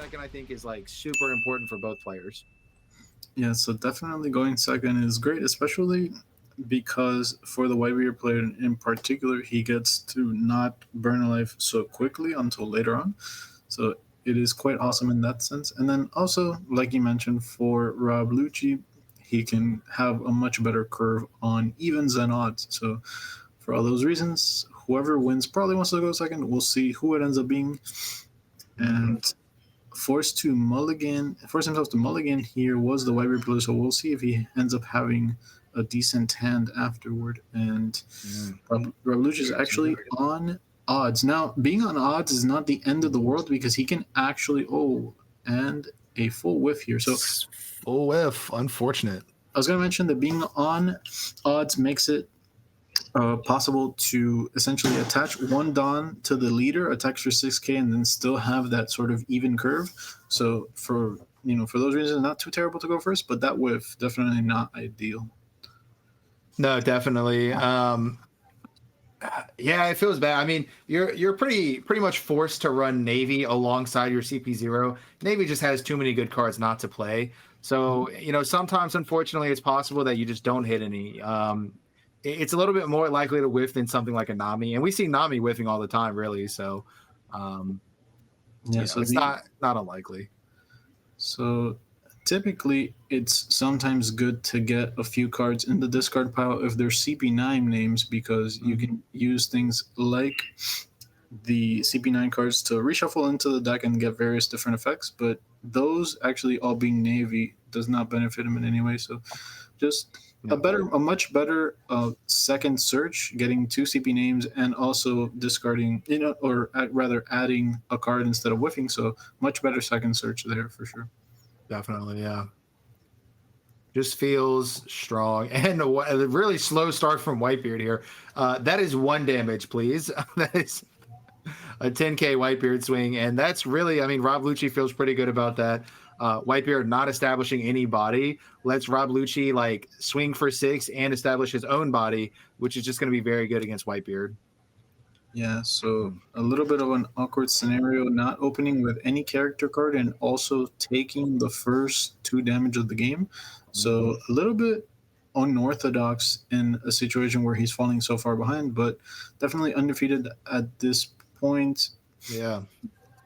second, I think, is like super important for both players. Yeah, so definitely going second is great, especially because for the Whitebeard player in particular, he gets to not burn a life so quickly until later on. So it is quite awesome in that sense. And then also, like you mentioned, for Rob Lucci, he can have a much better curve on evens and odds. So for all those reasons, whoever wins probably wants to go second. We'll see who it ends up being. And force himself to mulligan here was the Whitebeard player. So we'll see if he ends up having a decent hand afterward. And Revolution is actually on odds. Now, being on odds is not the end of the world because he can actually and a full whiff here. So full whiff, unfortunate. I was going to mention that being on odds makes it possible to essentially attach one Dawn to the leader, attach for 6k, and then still have that sort of even curve. So for those reasons, not too terrible to go first, but that whiff definitely not ideal. No, definitely. Yeah, it feels bad. I mean, you're pretty much forced to run Navy alongside your CP0. Navy just has too many good cards not to play. So, sometimes, unfortunately, it's possible that you just don't hit any. It's a little bit more likely to whiff than something like a Nami. And we see Nami whiffing all the time, really. So, so it's not unlikely. So typically, it's sometimes good to get a few cards in the discard pile if they're CP9 names because you can use things like the CP9 cards to reshuffle into the deck and get various different effects. But those actually all being Navy does not benefit him in any way. So just a much better second search, getting 2 CP names and also discarding, or rather adding a card instead of whiffing. So much better second search there for sure. Definitely, yeah. Just feels strong. And a really slow start from Whitebeard here. That is 1 damage, please. That is a 10k Whitebeard swing. And that's really, Rob Lucci feels pretty good about that. Whitebeard not establishing any body lets Rob Lucci swing for 6 and establish his own body, which is just going to be very good against Whitebeard. Yeah, so a little bit of an awkward scenario, not opening with any character card and also taking the first 2 damage of the game. So a little bit unorthodox in a situation where he's falling so far behind, but definitely undefeated at this point. Yeah.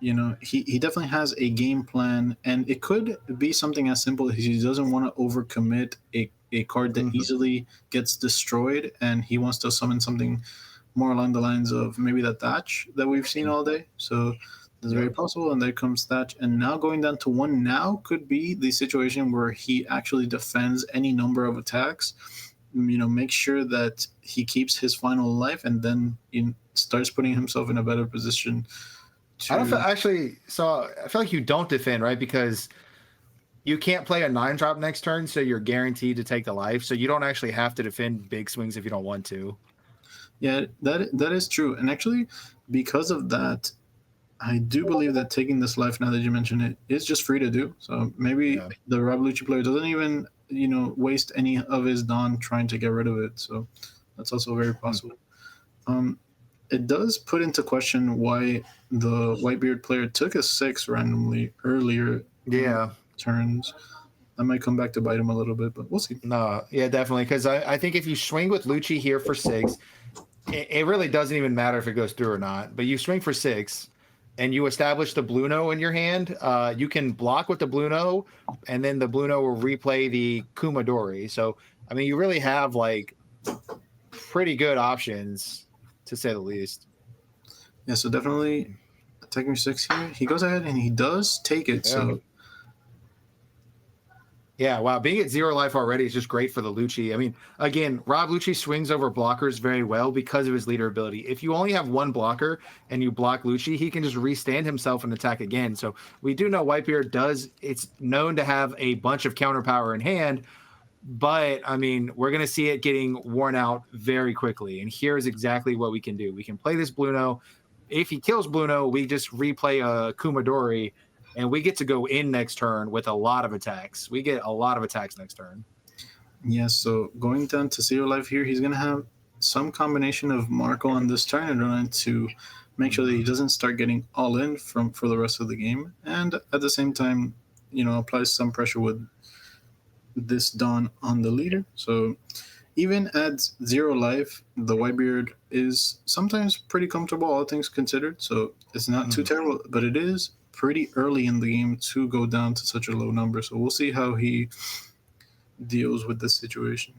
He definitely has a game plan, and it could be something as simple as he doesn't want to overcommit a card that easily gets destroyed, and he wants to summon something more along the lines of maybe that Thatch that we've seen all day. So that's very possible, and there comes Thatch. And now going down to 1 now could be the situation where he actually defends any number of attacks, make sure that he keeps his final life, and then starts putting himself in a better position. I feel like you don't defend, right? Because you can't play a 9-drop next turn, so you're guaranteed to take the life. So you don't actually have to defend big swings if you don't want to. Yeah, that is true. And actually, because of that, I do believe that taking this life, now that you mention it, is just free to do. So maybe the Rob Lucci player doesn't even, waste any of his Dawn trying to get rid of it. So that's also very possible. It does put into question why the Whitebeard player took a 6 randomly earlier turns. That might come back to bite him a little bit, but we'll see. No, yeah, definitely. Because I think if you swing with Lucci here for 6, it really doesn't even matter if it goes through or not. But you swing for 6, and you establish the Blue No in your hand. You can block with the Blue No, and then the Blue No will replay the Kumadori. So, you really have pretty good options, to say the least. Yeah, so definitely attacking 6 here. He goes ahead and he does take it. So yeah, wow. Being at 0 life already is just great for the Lucci. Again, Rob Lucci swings over blockers very well because of his leader ability. If you only have 1 blocker and you block Lucci, he can just restand himself and attack again. So we do know Whitebeard it's known to have a bunch of counter power in hand, but we're going to see it getting worn out very quickly. And here's exactly what we can do. We can play this Blue No. If he kills Blue No, we just replay a Kumadori, and we get to go in next turn with a lot of attacks. We get a lot of attacks next turn. Yeah, so going down to 0 life here, he's going to have some combination of Marco on this turn in order to make sure that he doesn't start getting all in for the rest of the game, and at the same time, applies some pressure with this Dawn on the leader. So even at 0 life, the Whitebeard is sometimes pretty comfortable, all things considered. So it's not too terrible, but it is pretty early in the game to go down to such a low number. So we'll see how he deals with this situation.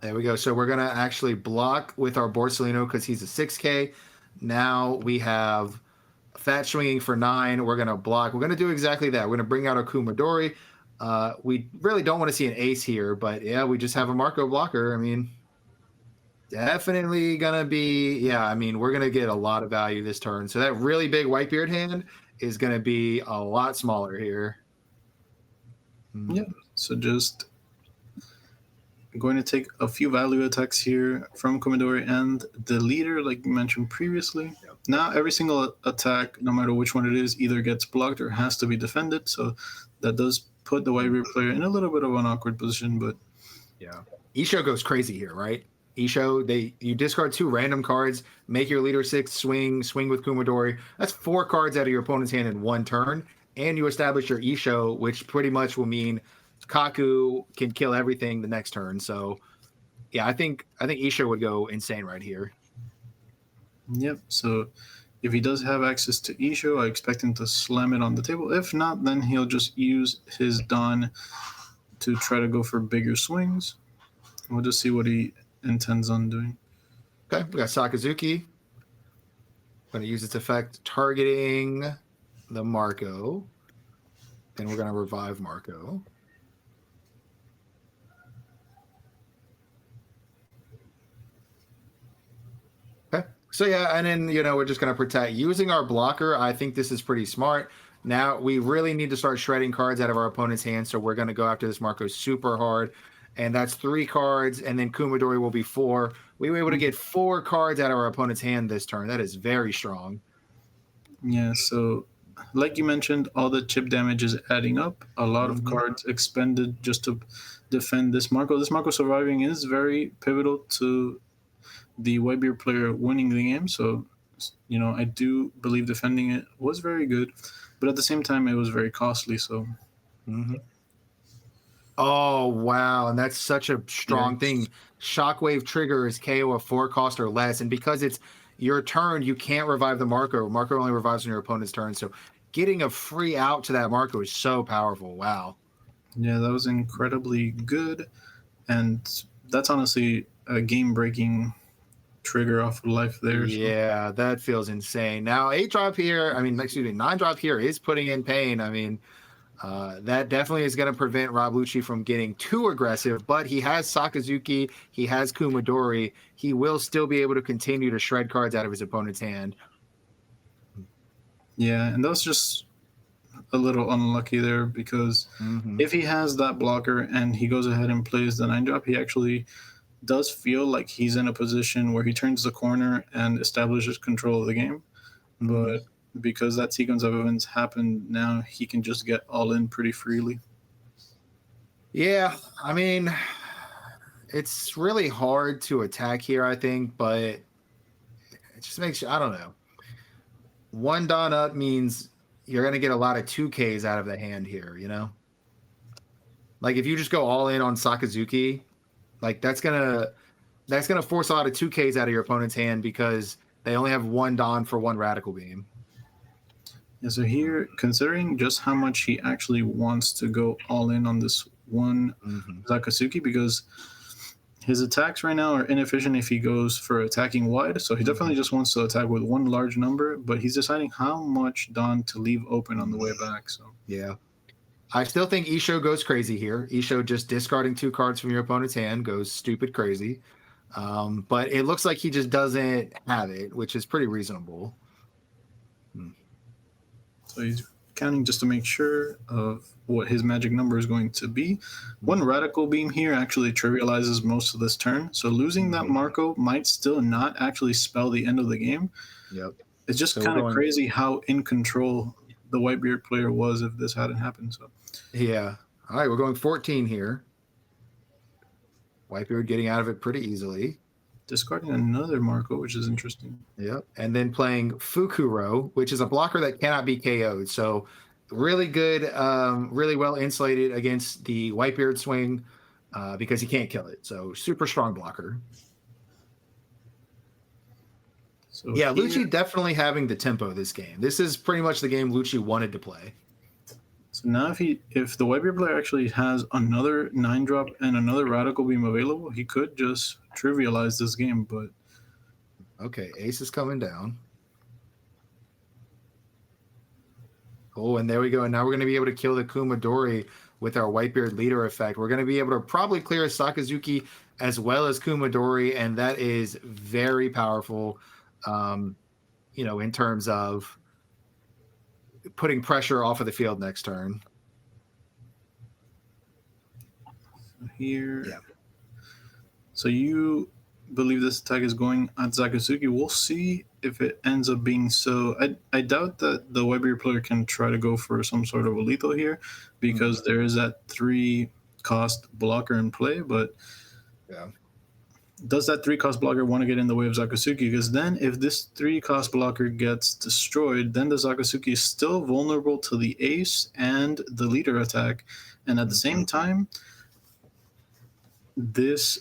There we go. So we're going to actually block with our Borsalino because he's a 6K. Now we have Fat swinging for 9. We're going to block. We're going to do exactly that. We're going to bring out our Kumadori. We really don't want to see an ace here, but yeah, we just have a Marco blocker. I mean, definitely going to be, we're going to get a lot of value this turn. So that really big Whitebeard hand is going to be a lot smaller here. Yeah, so just going to take a few value attacks here from Kumadori and the leader, like you mentioned previously. Now every single attack, no matter which one it is, either gets blocked or has to be defended. So that does put the Whitebeard player in a little bit of an awkward position, but yeah. Isho goes crazy here, right? Isho, you discard 2 random cards, make your leader 6, swing with Kumadori. That's 4 cards out of your opponent's hand in 1 turn, and you establish your Isho, which pretty much will mean Kaku can kill everything the next turn. So yeah, I think Isho would go insane right here. Yep. So if he does have access to Isho, I expect him to slam it on the table. If not, then he'll just use his Dawn to try to go for bigger swings. We'll just see what he intends on doing. Okay, we got Sakazuki. Going to use its effect targeting the Marco. And we're going to revive Marco. Okay. So yeah, and then, we're just going to protect. Using our blocker, I think this is pretty smart. Now, we really need to start shredding cards out of our opponent's hand, so we're going to go after this Marco super hard. And that's 3 cards, and then Kumadori will be 4. We were able to get 4 cards out of our opponent's hand this turn. That is very strong. Yeah, so like you mentioned, all the chip damage is adding up. A lot of cards expended just to defend this Marco. This Marco surviving is very pivotal to the Whitebeard player winning the game. So, I do believe defending it was very good. But at the same time, it was very costly. So, Oh, wow. And that's such a strong thing. Shockwave triggers KO of 4 cost or less. And because it's your turn, you can't revive the Marco. Marco only revives on your opponent's turn. So getting a free out to that Marco is so powerful. Wow. Yeah, that was incredibly good. And that's honestly a game-breaking trigger off of life there. Yeah, that feels insane. Now, 8-drop here, 9-drop here is putting in pain. That definitely is going to prevent Rob Lucci from getting too aggressive, but he has Sakazuki, he has Kumadori. He will still be able to continue to shred cards out of his opponent's hand. Yeah, and that was just a little unlucky there because if he has that blocker and he goes ahead and plays the 9-drop, he actually does feel like he's in a position where he turns the corner and establishes control of the game. But because that sequence of events happened, now he can just get all in pretty freely. Yeah, it's really hard to attack here, I think, but it just makes you, I don't know. 1 Dawn up means you're going to get a lot of 2Ks out of the hand here, Like if you just go all in on Sakazuki, like that's gonna force a lot of 2Ks out of your opponent's hand because they only have 1 Dawn for 1 Radical Beam. Yeah, so here, considering just how much he actually wants to go all in on this one Sakazuki, because his attacks right now are inefficient if he goes for attacking wide, so he definitely just wants to attack with 1 large number, but he's deciding how much Dawn to leave open on the way back. So yeah. I still think Isho goes crazy here. Isho just discarding 2 cards from your opponent's hand goes stupid crazy. But it looks like he just doesn't have it, which is pretty reasonable. So he's counting just to make sure of what his magic number is going to be. 1 Radical Beam here actually trivializes most of this turn. So losing that Marco might still not actually spell the end of the game. Yep. It's just kind of crazy how in control the Whitebeard player was if this hadn't happened. So yeah. All right, we're going 14 here. Whitebeard getting out of it pretty easily. discarding another Marco, which is interesting. Yep. And then playing Fukuro, which is a blocker that cannot be KO'd. So really good, really well insulated against the Whitebeard swing because he can't kill it. So super strong blocker. So Yeah, here- Lucci definitely having the tempo this game. This is pretty much the game Lucci wanted to play. So now if the Whitebeard player actually has another 9-drop and another Radical Beam available, he could just trivialize this game, but Okay, ace is coming down. Oh, and there we go. And now we're going to be able to kill the Kumadori with our Whitebeard leader effect. We're going to be able to probably clear Sakazuki as well as Kumadori, and that is very powerful, in terms of putting pressure off of the field next turn. here. Yeah. So you believe this attack is going at Sakazuki. We'll see if it ends up being so. I doubt that the Whitebeard player can try to go for some sort of a lethal here because there is that 3-cost blocker in play, but Yeah. does that 3-cost blocker want to get in the way of Sakazuki? Because then if this 3-cost blocker gets destroyed, then the Sakazuki is still vulnerable to the ace and the leader attack. And at the same time, this,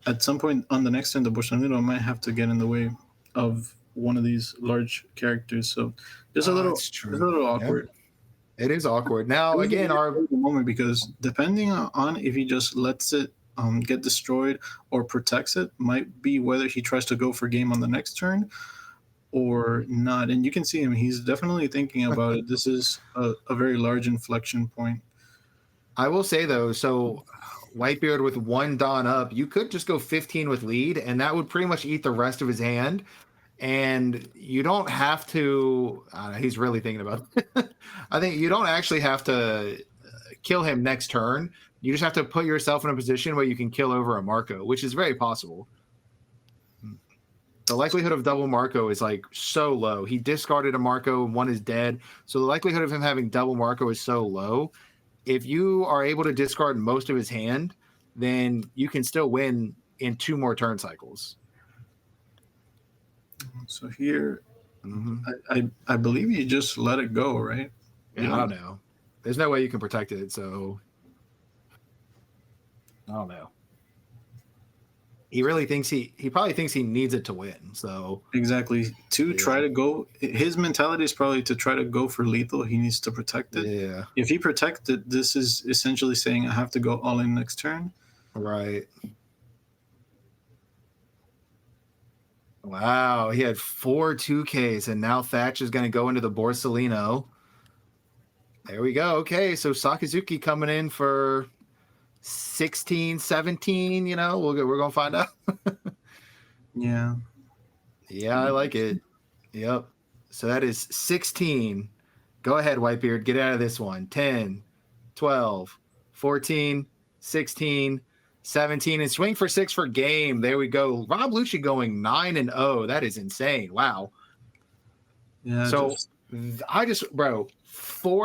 at some point on the next turn, the Bolsonaro might have to get in the way of one of these large characters. So there's a little awkward. It is awkward. Now, again, our moment, because depending on if he just lets it get destroyed or protects it, might be whether he tries to go for game on the next turn or not. And you can see him; he's definitely thinking about it. This is a very large inflection point. I will say though, so Whitebeard with 1 Dawn up, you could just go 15 with lead, and that would pretty much eat the rest of his hand. And you don't have to. He's really thinking about it. I think you don't actually have to kill him next turn. You just have to put yourself in a position where you can kill over a Marco, which is very possible. The likelihood of double Marco is like so low. He discarded a Marco and one is dead. So the likelihood of him having double Marco is so low. If you are able to discard most of his hand, then you can still win in 2 more turn cycles. So here, I believe you just let it go, right? Yeah, I don't know. There's no way you can protect it, so I don't know. He really thinks he probably thinks he needs it to win. So exactly, try to go. His mentality is probably to try to go for lethal. He needs to protect it. Yeah. If he protects it, this is essentially saying I have to go all in next turn. Right. Wow, he had 4 2Ks, and now Thatch is going to go into the Borsellino. There we go. Okay, so Sakazuki coming in for 16, 17, we're going to find out. Yeah. Yeah, I like it. Yep. So that is 16. Go ahead, Whitebeard. Get out of this one. 10, 12, 14, 16, 17, and swing for 6 for game. There we go. Rob Lucci going 9-0. That is insane. Wow. Yeah. So I just, bro, 4